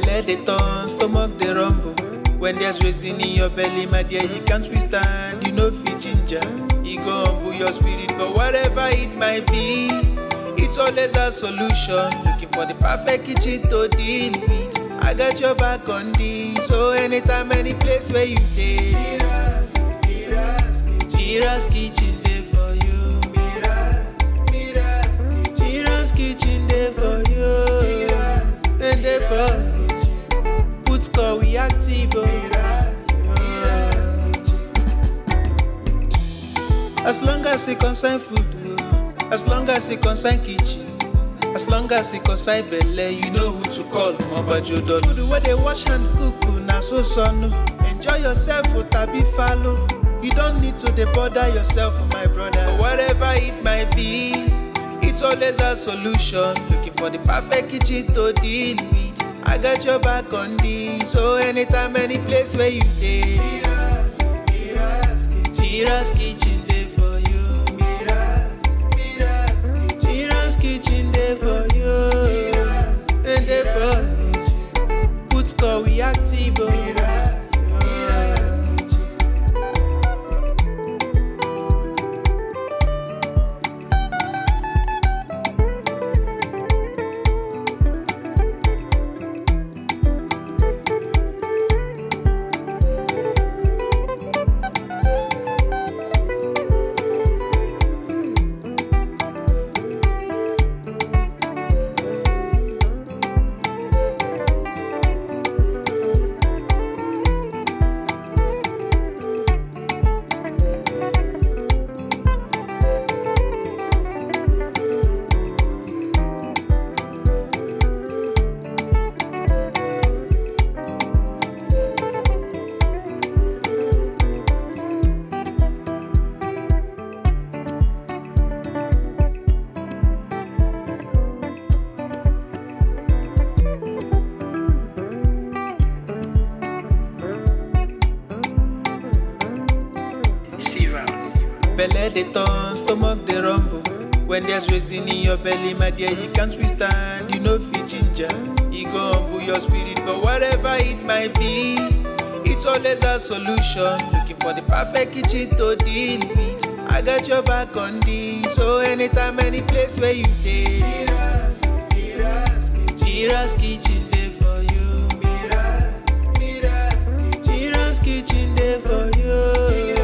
Belle they turn, stomach they rumble. When there's reason in your belly, my dear, you can't withstand. You know fit ginger, you go humble your spirit. But whatever it might be, it's always a solution. Looking for the perfect kitchen to deal with. I got your back on this. So anytime, any place where you stay, MIRA'S kitchen there for you. MIRA'S kitchen there for you. And there for put score we active. As long as it concern food, as long as it concern kitchen, as long as it concern belle, you know who to call. Mobajodo. Food where they wash and cook, na so son. Enjoy yourself, tabi follow. You don't need to bother yourself, my brother. But whatever it might be, it's always a solution. Looking for the perfect kitchen to deal with. I got your back on this. So anytime, any place where you stay, MIRA'S kitchen there for you. MIRA'S kitchen there for you. And there for put score we active. Belle they turn, stomach they rumble. When there's reason in your belly, my dear, you can't withstand. You know fit ginger, you go humble your spirit. But whatever it might be, it's always a solution. Looking for the perfect kitchen to deal with. I got your back on this. So anytime, any place where you stay, MIRA'S kitchen there for you. MIRA'S kitchen there for you.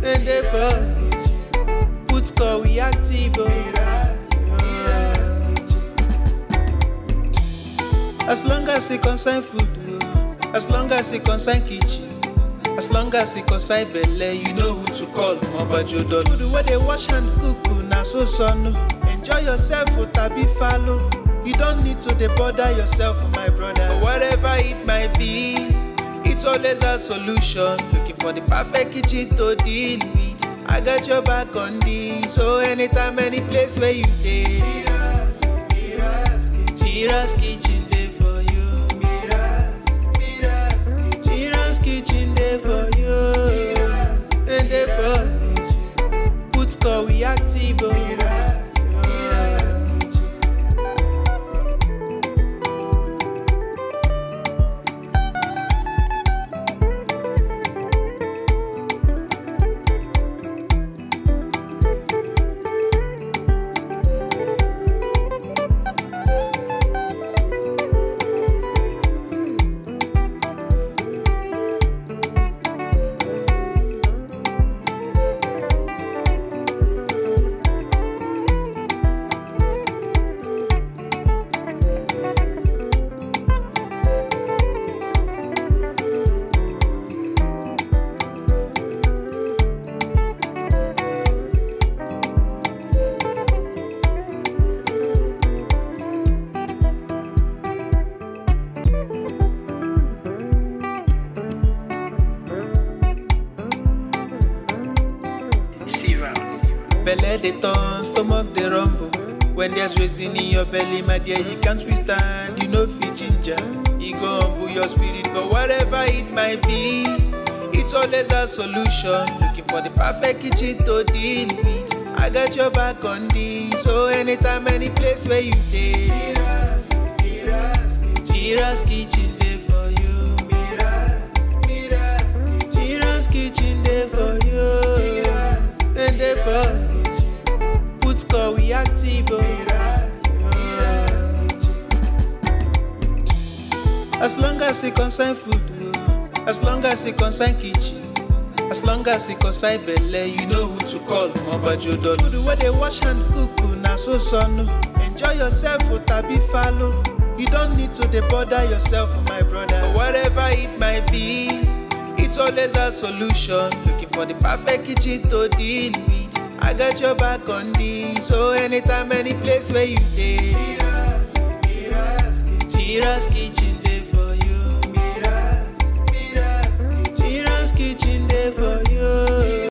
And there for put score we active. As long as it concern food, as long as it concern kitchen, as long as it concern belle, you know who to call. Mobajodo. Food where they wash and cook, na so son. Enjoy yourself, tabi follow. You don't need to bother yourself, my brother. But whatever it might be, it's always a solution. Looking for the perfect kitchen to deal with. I got your back on this. So anytime, any place where you stay, MIRA'S kitchen there for you. MIRA'S kitchen there for you. And there for put score we active. Belle they turn, stomach they rumble. When there's reason in your belly, my dear, you can't withstand. You know fit ginger, you go humble your spirit. But whatever it might be, it's always a solution. Looking for the perfect kitchen to deal with. I got your back on this. So anytime, any place where you stay, MIRA'S kitchen dey for you. MIRA'S kitchen dey for you. Then dey for put call we active. As long as it concern food, as long as it concern kitchen, as long as it concern belle, you know who to call. Mobajodo. Food where they wash and cook, na so no. Enjoy yourself, tabi follow. You don't need to bother yourself, my brother. Whatever it might be, it's always a solution. Looking for the perfect kitchen to deal with. I got your back on this, so anytime, any place where you dey. MIRA'S kitchen dey for you. MIRA'S kitchen dey for